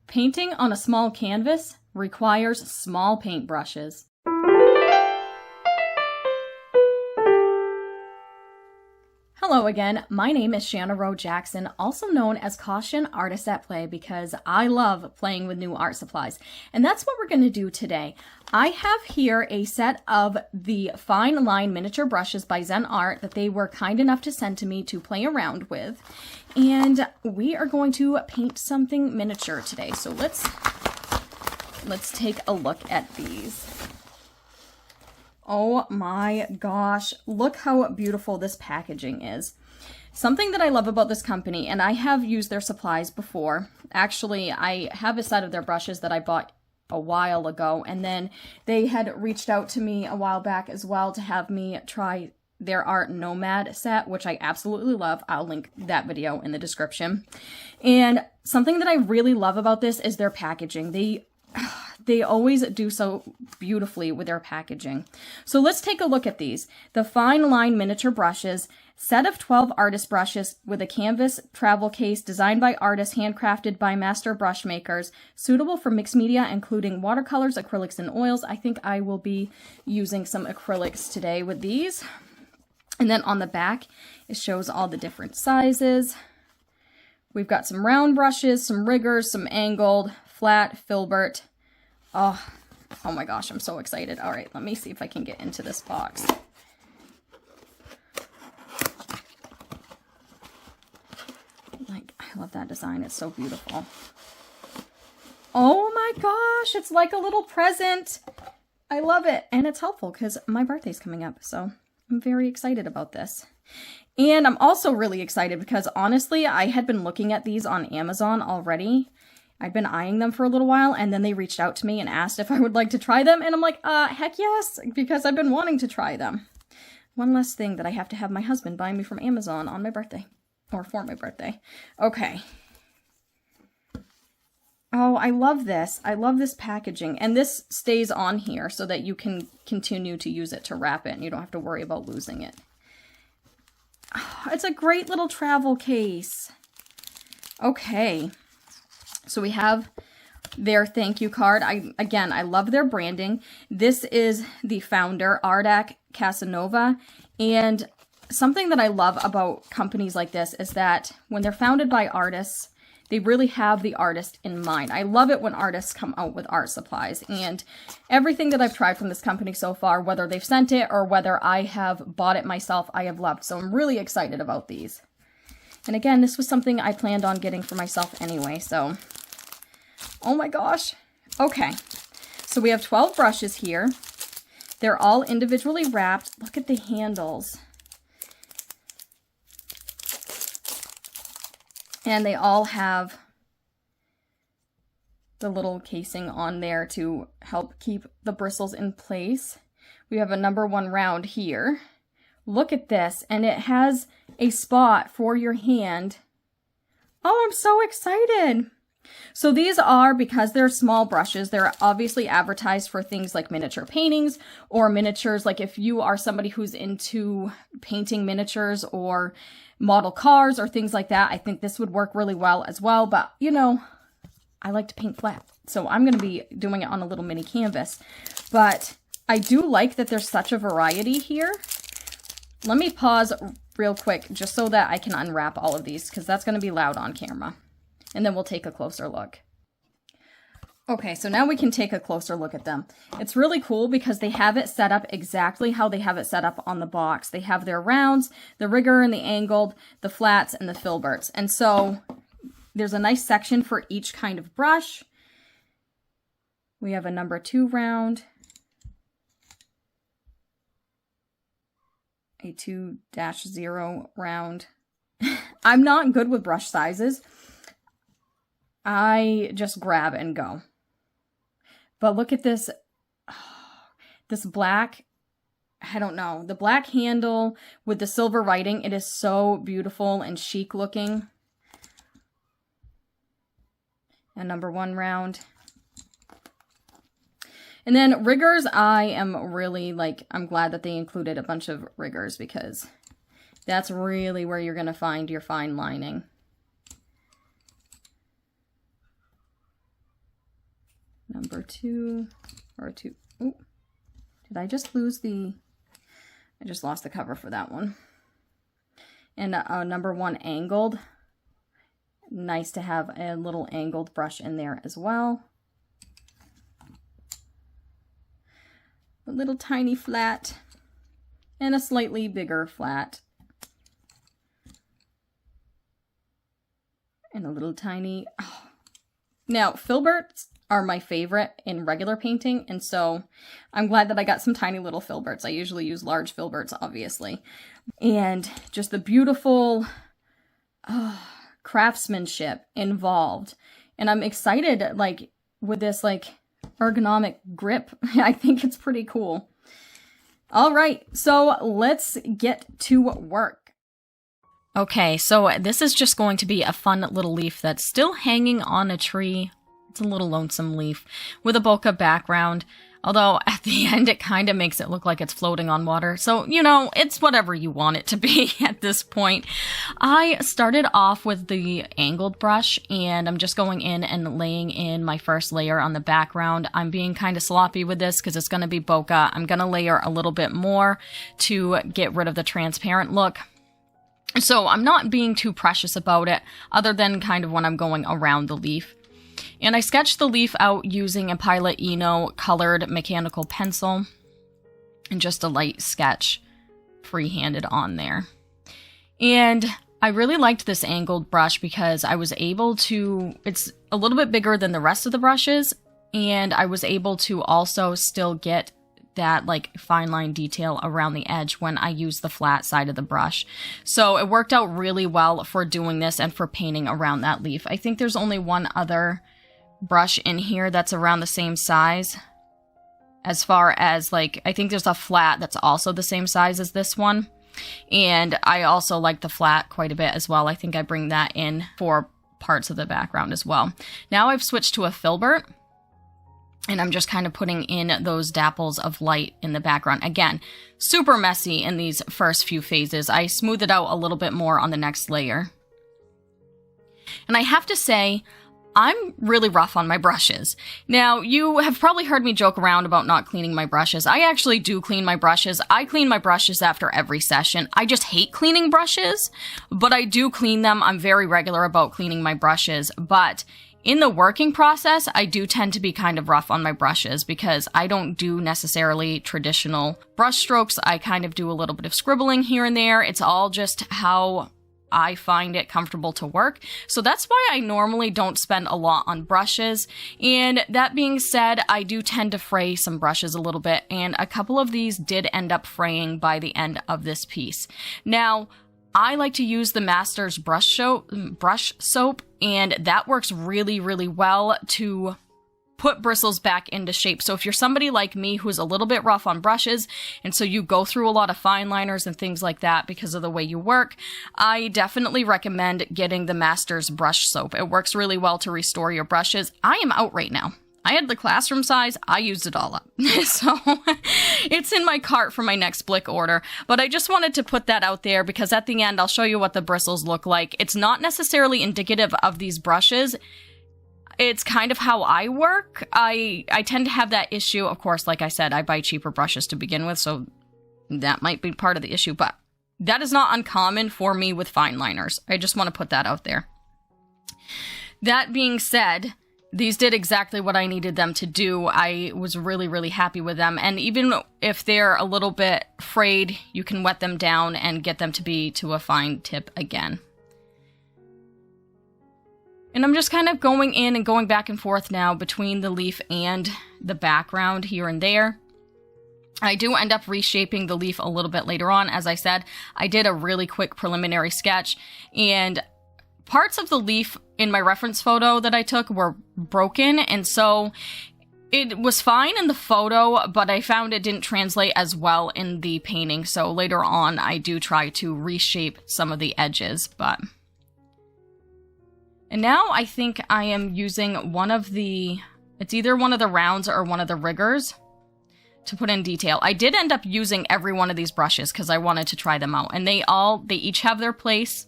Painting on a small canvas requires small paintbrushes. Hello again, my name is Shanna Rowe Jackson, also known as Caution Artist at Play, because I love playing with new art supplies. And that's what we're going to do today. I have here a set of the fine line miniature brushes by ZenART that they were kind enough to send to me to play around with. And we are going to paint something miniature today. So let's take a look at these. Oh my gosh, look how beautiful this packaging is. Something that I love about this company, and I have used their supplies before. Actually, I have a set of their brushes that I bought a while ago, and then they had reached out to me a while back as well to have me try their Art Nomad set, which I absolutely love. I'll link that video in the description. And something that I really love about this is their packaging. They always do so beautifully with their packaging. So let's take a look at these. The fine line miniature brushes, set of 12 artist brushes with a canvas travel case designed by artists, handcrafted by master brush makers, suitable for mixed media, including watercolors, acrylics, and oils. I think I will be using some acrylics today with these. And then on the back, it shows all the different sizes. We've got some round brushes, some riggers, some angled, flat, filbert. Oh my gosh, I'm so excited. All right, let me see if I can get into this box. I love that design. It's so beautiful. Oh my gosh, it's like a little present. I love it. And it's helpful because my birthday's coming up, so I'm very excited about this. And I'm also really excited because honestly, I had been looking at these on Amazon already. I'd been eyeing them for a little while, and then they reached out to me and asked if I would like to try them, and I'm like, heck yes, because I've been wanting to try them. One less thing that I have to have my husband buy me from Amazon on my birthday, or for my birthday. Okay. Oh, I love this. I love this packaging, and this stays on here so that you can continue to use it to wrap it, and you don't have to worry about losing it. Oh, it's a great little travel case. Okay. So we have their thank you card. I love their branding. This is the founder, Ardak Casanova. And something that I love about companies like this is that when they're founded by artists, they really have the artist in mind. I love it when artists come out with art supplies. And everything that I've tried from this company so far, whether they've sent it or whether I have bought it myself, I have loved. So I'm really excited about these. And again, this was something I planned on getting for myself anyway, so oh my gosh. Okay, so we have 12 brushes here. They're all individually wrapped. Look at the handles. And they all have the little casing on there to help keep the bristles in place. We have a number 1 round here. Look at this, and it has a spot for your hand. Oh, I'm so excited. So these are, because they're small brushes, they're obviously advertised for things like miniature paintings or miniatures. Like if you are somebody who's into painting miniatures or model cars or things like that, I think this would work really well as well. But, you know, I like to paint flat, so I'm going to be doing it on a little mini canvas. But I do like that there's such a variety here. Let me pause real quick just so that I can unwrap all of these, because that's going to be loud on camera. And then we'll take a closer look. Okay, so now we can take a closer look at them. It's really cool because they have it set up exactly how they have it set up on the box. They have their rounds, the rigger and the angled, the flats, and the filberts. And so there's a nice section for each kind of brush. We have a number 2 round, a 2-0 round. I'm not good with brush sizes. I just grab and go. But look at this, this black, I don't know, the black handle with the silver writing. It is so beautiful and chic looking. And number 1 round. And then riggers, I am really I'm glad that they included a bunch of riggers, because that's really where you're going to find your fine lining. number 2, or 2. Oh, did I just lose the... I just lost the cover for that one. And number 1 angled. Nice to have a little angled brush in there as well. A little tiny flat and a slightly bigger flat. And a little tiny... Oh. Now, filberts are my favorite in regular painting, and so I'm glad that I got some tiny little filberts. I usually use large filberts, obviously. And just the beautiful craftsmanship involved. And I'm excited, like, with this, like, ergonomic grip. I think it's pretty cool. All right, so let's get to work. Okay, so this is just going to be a fun little leaf that's still hanging on a tree. It's a little lonesome leaf with a bokeh background, although at the end it kind of makes it look like it's floating on water. So, you know, it's whatever you want it to be at this point. I started off with the angled brush, and I'm just going in and laying in my first layer on the background. I'm being kind of sloppy with this because it's going to be bokeh. I'm going to layer a little bit more to get rid of the transparent look. So I'm not being too precious about it, other than kind of when I'm going around the leaf. And I sketched the leaf out using a Pilot Eno colored mechanical pencil, and just a light sketch free-handed on there. And I really liked this angled brush because I was able to, it's a little bit bigger than the rest of the brushes, and I was able to also still get that like fine line detail around the edge when I use the flat side of the brush. So it worked out really well for doing this and for painting around that leaf. I think there's only one other brush in here that's around the same size. As far as like, I think there's a flat that's also the same size as this one. And I also like the flat quite a bit as well. I think I bring that in for parts of the background as well. Now I've switched to a filbert, and I'm just kind of putting in those dapples of light in the background. Again, super messy in these first few phases. I smooth it out a little bit more on the next layer. And I have to say, I'm really rough on my brushes. Now, you have probably heard me joke around about not cleaning my brushes. I actually do clean my brushes. I clean my brushes after every session. I just hate cleaning brushes, but I do clean them. I'm very regular about cleaning my brushes, but in the working process, I do tend to be kind of rough on my brushes because I don't do necessarily traditional brush strokes. I kind of do a little bit of scribbling here and there. It's all just how I find it comfortable to work. So that's why I normally don't spend a lot on brushes. And that being said, I do tend to fray some brushes a little bit, and a couple of these did end up fraying by the end of this piece. Now, I like to use the Masters brush soap, and that works really, really well to put bristles back into shape. So if you're somebody like me who's a little bit rough on brushes, and so you go through a lot of fine liners and things like that because of the way you work, I definitely recommend getting the Masters brush soap. It works really well to restore your brushes. I am out right now. I had the classroom size, I used it all up. So it's in my cart for my next Blick order. But I just wanted to put that out there because at the end I'll show you what the bristles look like. It's not necessarily indicative of these brushes. It's kind of how I work. I tend to have that issue. Of course, like I said, I buy cheaper brushes to begin with, so that might be part of the issue. But that is not uncommon for me with fine liners. I just want to put that out there. That being said, these did exactly what I needed them to do. I was really, really happy with them. And even if they're a little bit frayed, you can wet them down and get them to be to a fine tip again. And I'm just kind of going in and going back and forth now between the leaf and the background here and there. I do end up reshaping the leaf a little bit later on. As I said, I did a really quick preliminary sketch, and parts of the leaf in my reference photo that I took were broken, and so it was fine in the photo, but I found it didn't translate as well in the painting, so later on I do try to reshape some of the edges, but... And now I think I am using one of the... It's either one of the rounds or one of the riggers to put in detail. I did end up using every one of these brushes because I wanted to try them out, and they each have their place.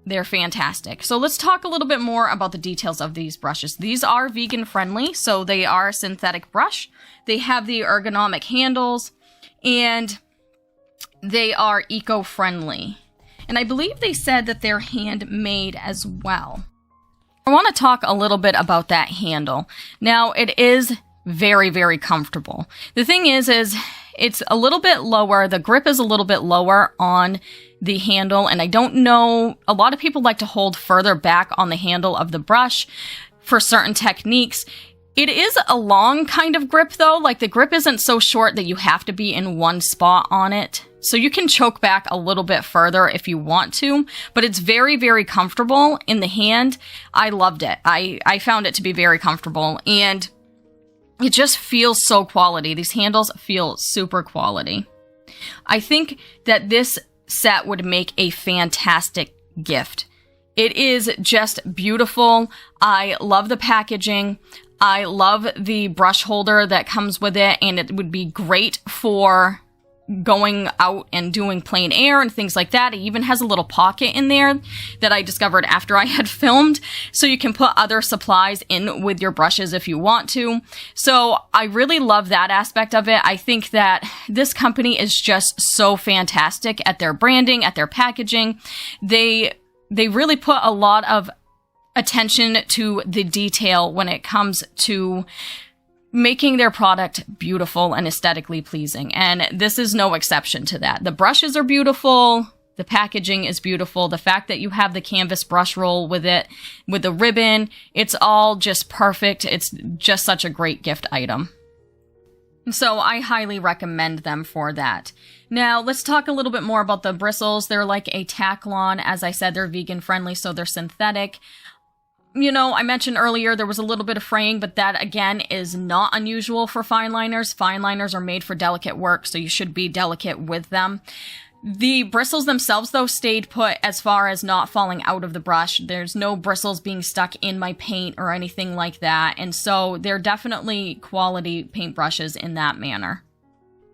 They're fantastic. So let's talk a little bit more about the details of these brushes. These are vegan friendly, so they are a synthetic brush. They have the ergonomic handles, and they are eco-friendly. And I believe they said that they're handmade as well. I want to talk a little bit about that handle. Now, it is very, very comfortable. The thing is it's a little bit lower. The grip is a little bit lower on the handle, and I don't know, a lot of people like to hold further back on the handle of the brush for certain techniques. It is a long kind of grip though, like the grip isn't so short that you have to be in one spot on it. So you can choke back a little bit further if you want to, but it's very, very comfortable in the hand. I loved it. I found it to be very comfortable, and it just feels so quality. These handles feel super quality. I think that this set would make a fantastic gift. It is just beautiful. I love the packaging. I love the brush holder that comes with it, and it would be great for going out and doing plein air and things like that. It even has a little pocket in there that I discovered after I had filmed, so you can put other supplies in with your brushes if you want to. So I really love that aspect of it. I think that this company is just so fantastic at their branding, at their packaging. They really put a lot of attention to the detail when it comes to making their product beautiful and aesthetically pleasing. And this is no exception to that. The brushes are beautiful. The packaging is beautiful. The fact that you have the canvas brush roll with it, with the ribbon, it's all just perfect. It's just such a great gift item. So I highly recommend them for that. Now, let's talk a little bit more about the bristles. They're like a tack-on. As I said, they're vegan friendly, so they're synthetic. You know, I mentioned earlier there was a little bit of fraying, but that, again, is not unusual for fine liners. Fine liners are made for delicate work, so you should be delicate with them. The bristles themselves, though, stayed put as far as not falling out of the brush. There's no bristles being stuck in my paint or anything like that, and so they're definitely quality paintbrushes in that manner.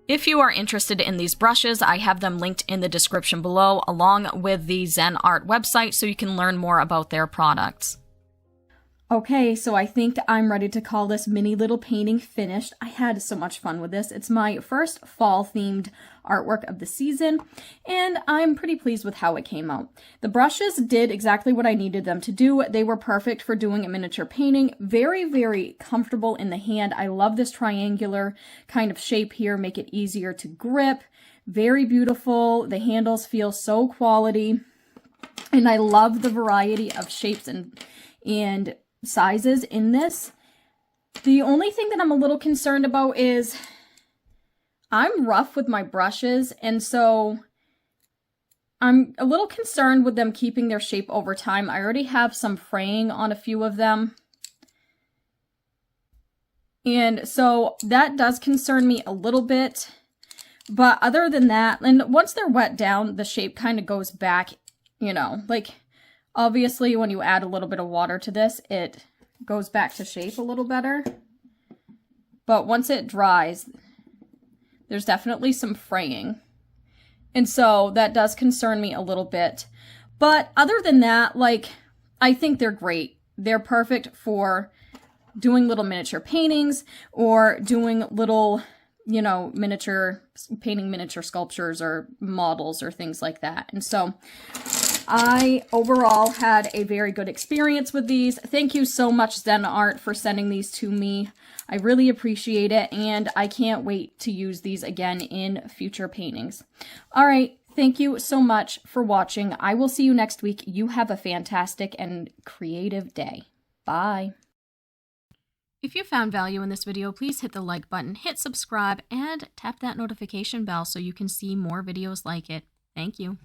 If you are interested in these brushes, I have them linked in the description below, along with the ZenART website, so you can learn more about their products. Okay, so I think I'm ready to call this mini little painting finished. I had so much fun with this. It's my first fall-themed artwork of the season, and I'm pretty pleased with how it came out. The brushes did exactly what I needed them to do. They were perfect for doing a miniature painting. Very, very comfortable in the hand. I love this triangular kind of shape here, make it easier to grip. Very beautiful. The handles feel so quality, and I love the variety of shapes and sizes in this. The only thing that I'm a little concerned about is I'm rough with my brushes, and so I'm a little concerned with them keeping their shape over time. I already have some fraying on a few of them, and so that does concern me a little bit. But other than that, and once they're wet down, the shape kind of goes back, you know, like obviously when you add a little bit of water to this, it goes back to shape a little better. But once it dries, there's definitely some fraying. And so that does concern me a little bit. But other than that, like, I think they're great. They're perfect for doing little miniature paintings or doing little, you know, painting miniature sculptures or models or things like that. And so I overall had a very good experience with these. Thank you so much, ZenART, for sending these to me. I really appreciate it, and I can't wait to use these again in future paintings. All right, thank you so much for watching. I will see you next week. You have a fantastic and creative day. Bye. If you found value in this video, please hit the like button, hit subscribe, and tap that notification bell so you can see more videos like it. Thank you.